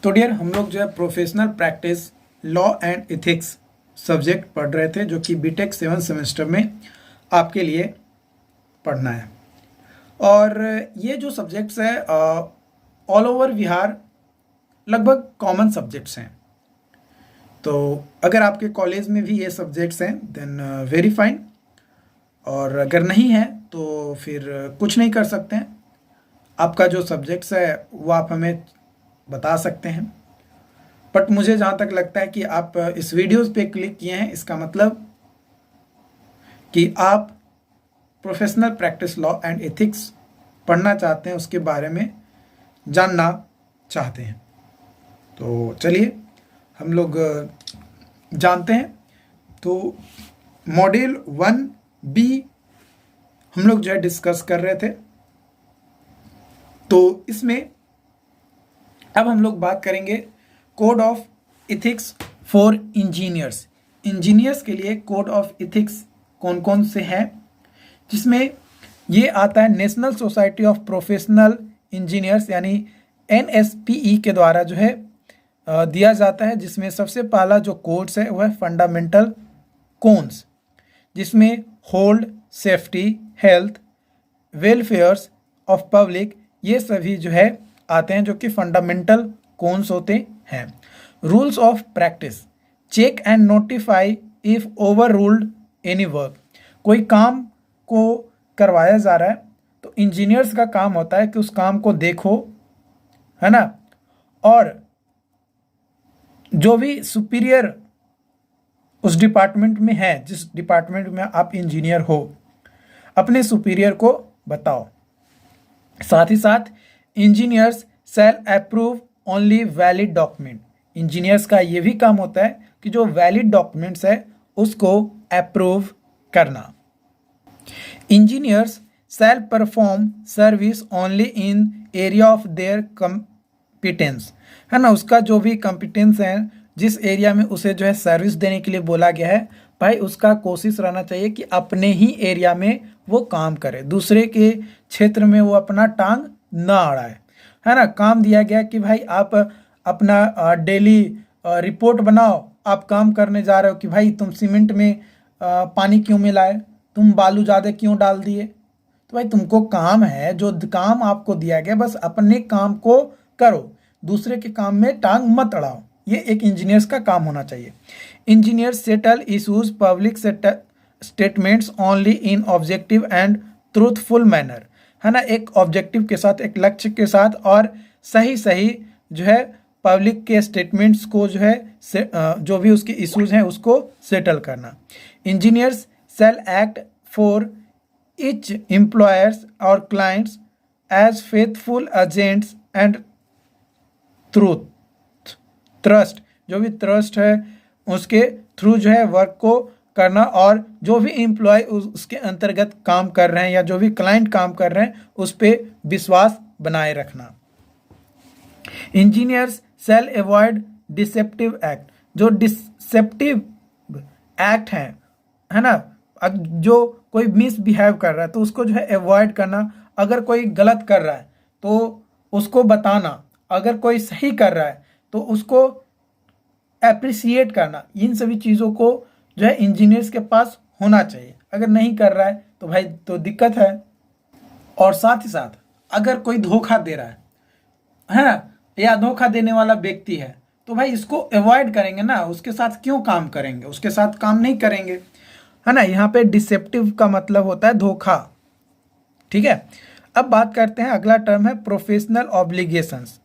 तो डियर हम लोग जो है professional practice law and ethics subject पढ़ रहे थे, जो कि बीटेक 7 सेमेस्टर में आपके लिए पढ़ना है। और ये जो सब्जेक्ट्स है ऑल ओवर बिहार लगभग कॉमन सब्जेक्ट्स हैं। तो अगर आपके कॉलेज में भी ये सब्जेक्ट्स हैं देन वेरी फाइन, और अगर नहीं है तो फिर कुछ नहीं कर सकते हैं। आपका जो सब्जेक्ट्स है वो आप हमें बता सकते हैं। बट मुझे जहाँ तक लगता है कि आप इस वीडियोस पे क्लिक किए हैं, इसका मतलब कि आप professional practice law and ethics पढ़ना चाहते हैं, उसके बारे में जानना चाहते हैं। तो चलिए हम लोग जानते हैं। तो मॉड्यूल 1B हम लोग जो है डिस्कस कर रहे थे। तो इसमें अब हम लोग बात करेंगे code of ethics for engineers. Engineers के लिए कोड ऑफ इथिक्स कौन कौन से हैं, जिसमें ये आता है national society of professional engineers यानी NSPE के द्वारा जो है दिया जाता है। जिसमें सबसे पहला जो कोड्स है वह फंडामेंटल कोन्स, जिसमें hold, safety, health, welfares of public, ये सभी जो है आते हैं, जो कि फंडामेंटल कोन्स होते हैं। Rules of practice, check and notify if overruled any work. कोई काम को करवाया जा रहा है तो इंजीनियर्स का काम होता है कि उस काम को देखो, है ना, और जो भी सुपीरियर उस डिपार्टमेंट में है, जिस डिपार्टमेंट में आप इंजीनियर हो, अपने सुपीरियर को बताओ। साथ ही साथ engineers shall approve only valid document. Engineers का ये भी काम होता है कि जो वैलिड डॉक्यूमेंट्स है उसको अप्रूव करना। Engineers shall perform service only in area of their competence, है ना, उसका जो भी कॉम्पिटेंस है, जिस एरिया में उसे जो है सर्विस देने के लिए बोला गया है, भाई उसका कोशिश रहना चाहिए कि अपने ही एरिया में वो काम करे, दूसरे के क्षेत्र में वो अपना टांग ना अड़ाए, है ना। काम दिया गया कि भाई आप अपना डेली रिपोर्ट बनाओ, आप काम करने जा रहे हो कि भाई तुम सीमेंट में पानी क्यों मिलाए, तुम बालू ज़्यादा क्यों डाल दिए। तो भाई तुमको काम है, जो काम आपको दिया गया बस अपने काम को करो, दूसरे के काम में टांग मत अड़ाओ। ये एक इंजीनियर्स का काम होना चाहिए। Engineers settle issues public statements only in objective and truthful manner, है ना, एक ऑब्जेक्टिव के साथ, एक लक्ष्य के साथ, और सही सही जो है पब्लिक के स्टेटमेंट्स को जो है जो भी उसके इश्यूज हैं उसको सेटल करना। Engineers shall act for each employers और clients as faithful agents and trust, जो भी ट्रस्ट है उसके थ्रू जो है वर्क को करना, और जो भी एम्प्लॉय उसके अंतर्गत काम कर रहे हैं या जो भी क्लाइंट काम कर रहे हैं उस पर विश्वास बनाए रखना। इंजीनियर्स शैल अवॉइड डिसेप्टिव एक्ट, जो डिसेप्टिव एक्ट है ना, जो कोई मिसबिहेव कर रहा है तो उसको जो है अवॉइड करना। अगर कोई गलत कर रहा है तो उसको बताना, अगर कोई सही कर रहा है तो उसको एप्रिसिएट करना। इन सभी चीज़ों को जो है इंजीनियर्स के पास होना चाहिए। अगर नहीं कर रहा है तो भाई तो दिक्कत है। और साथ ही साथ अगर कोई धोखा दे रहा है ना, या धोखा देने वाला व्यक्ति है, तो भाई इसको अवॉइड करेंगे ना, उसके साथ क्यों काम करेंगे, उसके साथ काम नहीं करेंगे, है ना। यहाँ पे डिसेप्टिव का मतलब होता है धोखा, ठीक है। अब बात करते हैं, अगला टर्म है प्रोफेशनल ऑब्लिगेशंस।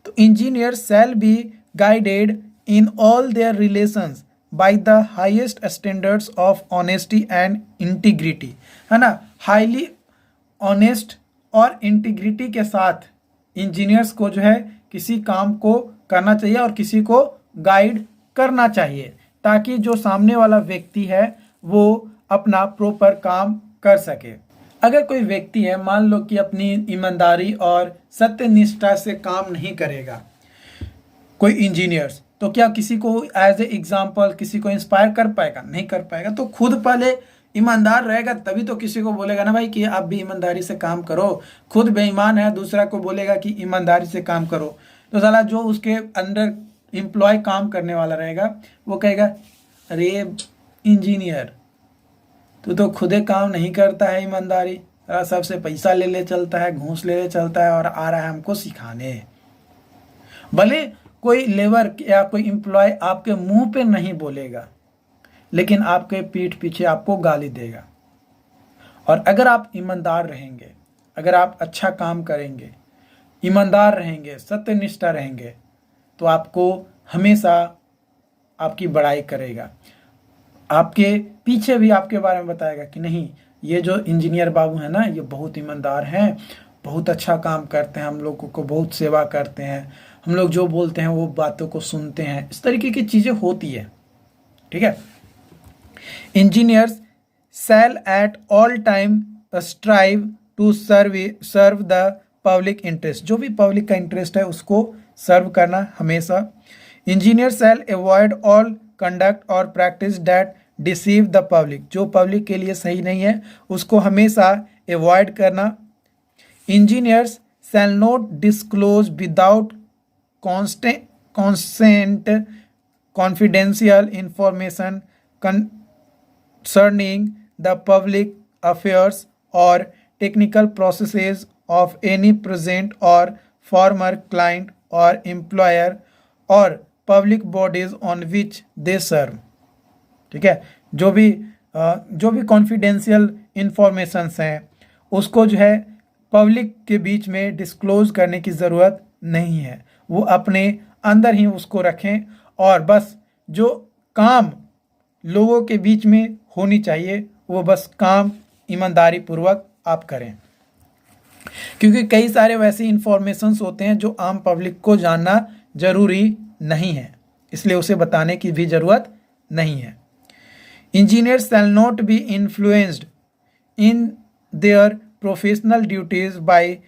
तो engineers shall be guided in all their relations by the highest standards of honesty and integrity, है ना। हाईली ऑनेस्ट और इंटीग्रिटी के साथ इंजीनियर्स को जो है किसी काम को करना चाहिए और किसी को गाइड करना चाहिए, ताकि जो सामने वाला व्यक्ति है वो अपना प्रॉपर काम कर सके। अगर कोई व्यक्ति है, मान लो कि अपनी ईमानदारी और सत्यनिष्ठा से काम नहीं करेगा कोई इंजीनियर्स, तो क्या किसी को एज ए एग्जाम्पल किसी को इंस्पायर कर पाएगा? नहीं कर पाएगा। तो खुद पहले ईमानदार रहेगा तभी तो किसी को बोलेगा ना भाई कि आप भी ईमानदारी से काम करो। खुद बेईमान है, दूसरा को बोलेगा कि ईमानदारी से काम करो, तो साला जो उसके अंडर एम्प्लॉय काम करने वाला रहेगा वो कहेगा अरे इंजीनियर तू तो खुदे काम नहीं करता है ईमानदारी, सबसे पैसा ले ले चलता है, घूस ले ले चलता है और आ रहा है हमको सिखाने। भले कोई लेबर या कोई एम्प्लॉय आपके मुंह पे नहीं बोलेगा लेकिन आपके पीठ पीछे आपको गाली देगा। और अगर आप ईमानदार रहेंगे, अगर आप अच्छा काम करेंगे, ईमानदार रहेंगे, सत्यनिष्ठा रहेंगे तो आपको हमेशा आपकी बड़ाई करेगा, आपके पीछे भी आपके बारे में बताएगा कि नहीं ये जो इंजीनियर बाबू है ना ये बहुत ईमानदार हैं, बहुत अच्छा काम करते हैं, हम लोगों को बहुत सेवा करते हैं, हम लोग जो बोलते हैं वो बातों को सुनते हैं। इस तरीके की चीज़ें होती है। ठीक है। Engineers shall at all time strive to serve the public interest, जो भी पब्लिक का इंटरेस्ट है उसको सर्व करना हमेशा। इंजीनियर शैल अवॉइड ऑल कंडक्ट और practice that deceive the public, जो पब्लिक के लिए सही नहीं है उसको हमेशा अवॉइड करना। Engineers shall not disclose without consent confidential information concerning the public affairs or technical processes of any present or former client or employer or public bodies on which they serve। ठीक है। जो भी confidential informations हैं उसको जो है public के बीच में डिस्क्लोज करने की ज़रूरत नहीं है, वो अपने अंदर ही उसको रखें और बस जो काम लोगों के बीच में होनी चाहिए वो बस काम ईमानदारी पूर्वक आप करें। क्योंकि कई सारे वैसे इंफॉर्मेशंस होते हैं जो आम पब्लिक को जानना जरूरी नहीं है, इसलिए उसे बताने की भी ज़रूरत नहीं है। Engineers shall not be influenced in their professional duties by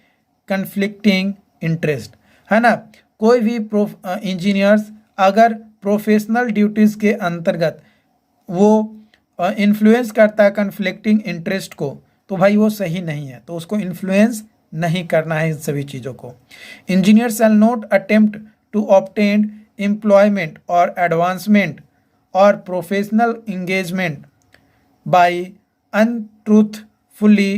conflicting interest, है ना। कोई भी इंजीनियर्स अगर प्रोफेशनल ड्यूटीज़ के अंतर्गत वो इन्फ्लुएंस करता है कन्फ्लिक्टिंग इंटरेस्ट को तो भाई वो सही नहीं है, तो उसको इन्फ्लुएंस नहीं करना है इन सभी चीज़ों को। Engineer shall not attempt to obtain employment और एडवांसमेंट और professional engagement by untruthfully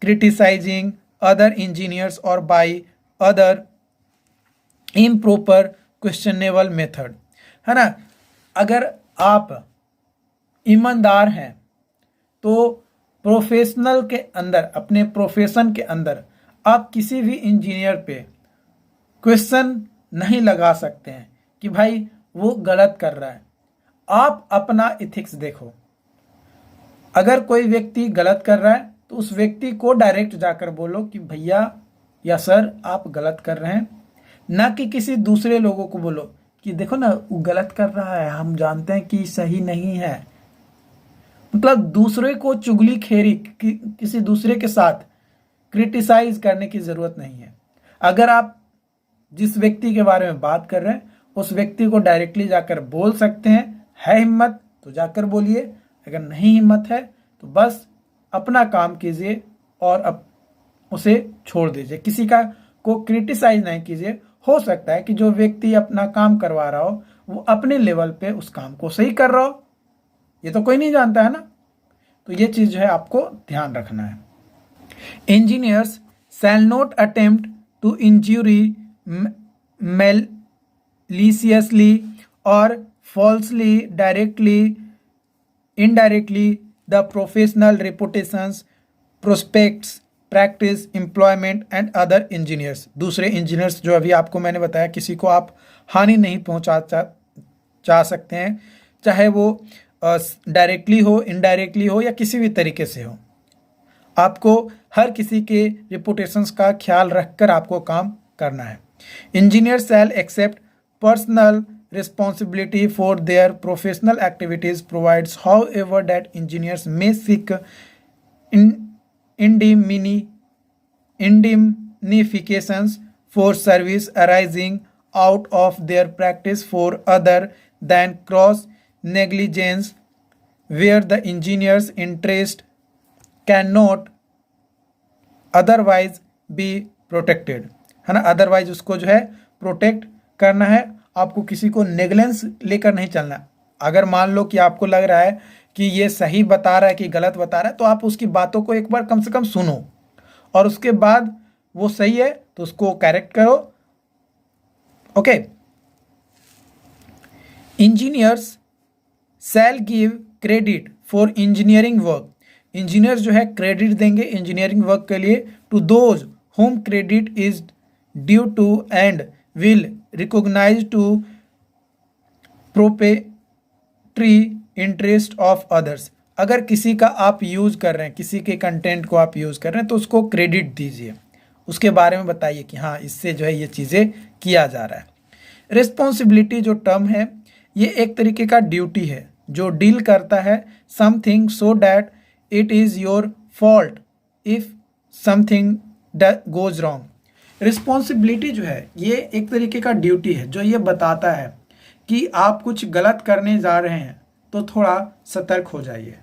criticising other engineers और by other improper questionable method, है ना। अगर आप ईमानदार हैं तो प्रोफेशनल के अंदर, अपने प्रोफेशन के अंदर आप किसी भी इंजीनियर पे क्वेश्चन नहीं लगा सकते हैं कि भाई वो गलत कर रहा है। आप अपना इथिक्स देखो, अगर कोई व्यक्ति गलत कर रहा है तो उस व्यक्ति को डायरेक्ट जाकर बोलो कि भैया या सर आप गलत कर रहे हैं, ना कि किसी दूसरे लोगों को बोलो कि देखो ना वो गलत कर रहा है, हम जानते हैं कि सही नहीं है। मतलब दूसरे को चुगली खेरी किसी दूसरे के साथ क्रिटिसाइज करने की ज़रूरत नहीं है। अगर आप जिस व्यक्ति के बारे में बात कर रहे हैं उस व्यक्ति को डायरेक्टली जाकर बोल सकते हैं, है हिम्मत तो जाकर बोलिए, अगर नहीं हिम्मत है तो बस अपना काम कीजिए और उसे छोड़ दीजिए, किसी का को क्रिटिसाइज नहीं कीजिए। हो सकता है कि जो व्यक्ति अपना काम करवा रहा हो वो अपने लेवल पे उस काम को सही कर रहा हो, ये तो कोई नहीं जानता है ना। तो ये चीज़ जो है आपको ध्यान रखना है। Engineers shall not attempt to injury maliciously or falsely indirectly the professional reputations, prospects, practice, employment and other engineers। दूसरे इंजीनियर्स जो अभी आपको मैंने बताया किसी को आप हानि नहीं पहुंचा चाह सकते हैं, चाहे वो डायरेक्टली हो, इनडायरेक्टली हो या किसी भी तरीके से हो। आपको हर किसी के रिपुटेशंस का ख्याल रखकर आपको काम करना है। Engineers shall accept personal responsibility for their professional activities, provides however that engineers may seek indemnifications for service arising out of their practice for other than gross negligence where the engineer's interest cannot otherwise be protected, है ना, otherwise उसको जो है protect करना है। आपको किसी को नेगलेंस लेकर नहीं चलना। अगर मान लो कि आपको लग रहा है कि ये सही बता रहा है कि गलत बता रहा है, तो आप उसकी बातों को एक बार कम से कम सुनो, और उसके बाद वो सही है तो उसको करेक्ट करो। Okay. Engineers shall give credit for engineering work. Engineer जो है क्रेडिट देंगे इंजीनियरिंग वर्क के लिए to those whom credit is due to and will recognise to proprietary interest of others. अगर किसी का आप यूज़ कर रहे हैं, किसी के कंटेंट को आप यूज़ कर रहे हैं, तो उसको क्रेडिट दीजिए, उसके बारे में बताइए कि हाँ इससे जो है ये चीज़ें किया जा रहा है। रिस्पॉन्सिबिलिटी जो टर्म है ये एक तरीके का ड्यूटी है जो डील करता है something so that it is your fault if something goes wrong. Responsibility जो है ये एक तरीके का ड्यूटी है जो ये बताता है कि आप कुछ गलत करने जा रहे हैं तो थोड़ा सतर्क हो जाइए,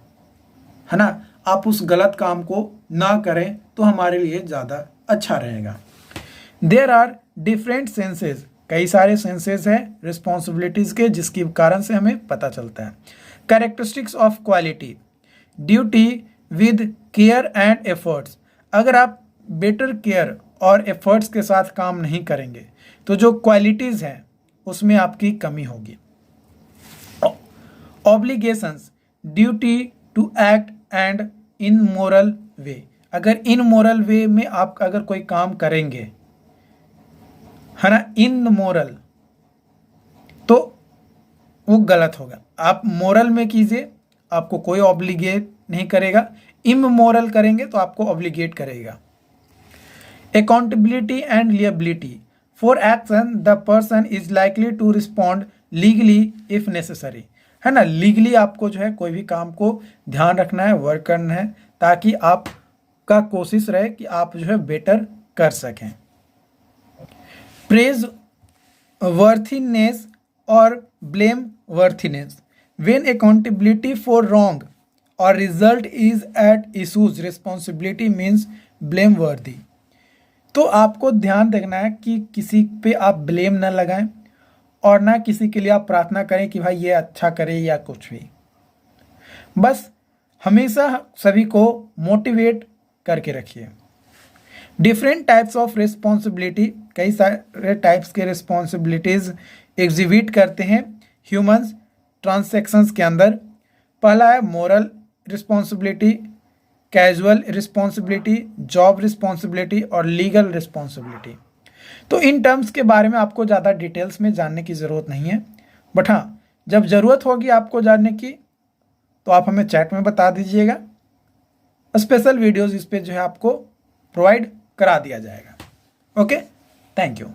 है ना, आप उस गलत काम को ना करें तो हमारे लिए ज़्यादा अच्छा रहेगा। देयर आर डिफरेंट सेंसेस, कई सारे सेंसेस हैं रिस्पॉन्सिबिलिटीज़ के जिसके कारण से हमें पता चलता है। Characteristics of quality, duty with care and efforts. अगर आप बेटर केयर और एफर्ट्स के साथ काम नहीं करेंगे तो जो क्वालिटीज़ हैं उसमें आपकी कमी होगी। Obligations, duty to act and in moral way. अगर इन मोरल वे में आप अगर कोई काम करेंगे, है ना, इन मोरल, तो वो गलत होगा। आप मोरल में कीजिए, आपको कोई ऑब्लिगेट नहीं करेगा। इमोरल करेंगे तो आपको ऑब्लिगेट करेगा। Accountability and liability, for action the person is likely to respond legally if necessary. है ना, लीगली आपको जो है कोई भी काम को ध्यान रखना है, वर्क करना है, ताकि आपका कोशिश रहे कि आप जो है बेटर कर सकें। प्रेज वर्थीनेस और blame worthiness, when accountability for wrong और result is at issues responsibility means blame worthy. तो आपको ध्यान रखना है कि किसी पे आप ब्लेम ना लगाएं और ना किसी के लिए आप प्रार्थना करें कि भाई ये अच्छा करे या कुछ भी। बस हमेशा सभी को मोटिवेट करके रखिए। डिफरेंट टाइप्स ऑफ रिस्पॉन्सिबिलिटी, कई सारे टाइप्स के रिस्पॉन्सिबिलिटीज़ एग्जिबिट करते हैं ह्यूमंस ट्रांजैक्शंस के अंदर। पहला है moral responsibility, casual responsibility, job responsibility और लीगल रिस्पॉन्सिबिलिटी। तो इन टर्म्स के बारे में आपको ज़्यादा डिटेल्स में जानने की ज़रूरत नहीं है, बट हाँ जब ज़रूरत होगी आपको जानने की तो आप हमें चैट में बता दीजिएगा। स्पेशल वीडियोज़ इस पर जो है आपको प्रोवाइड करा दिया जाएगा। Okay, thank you.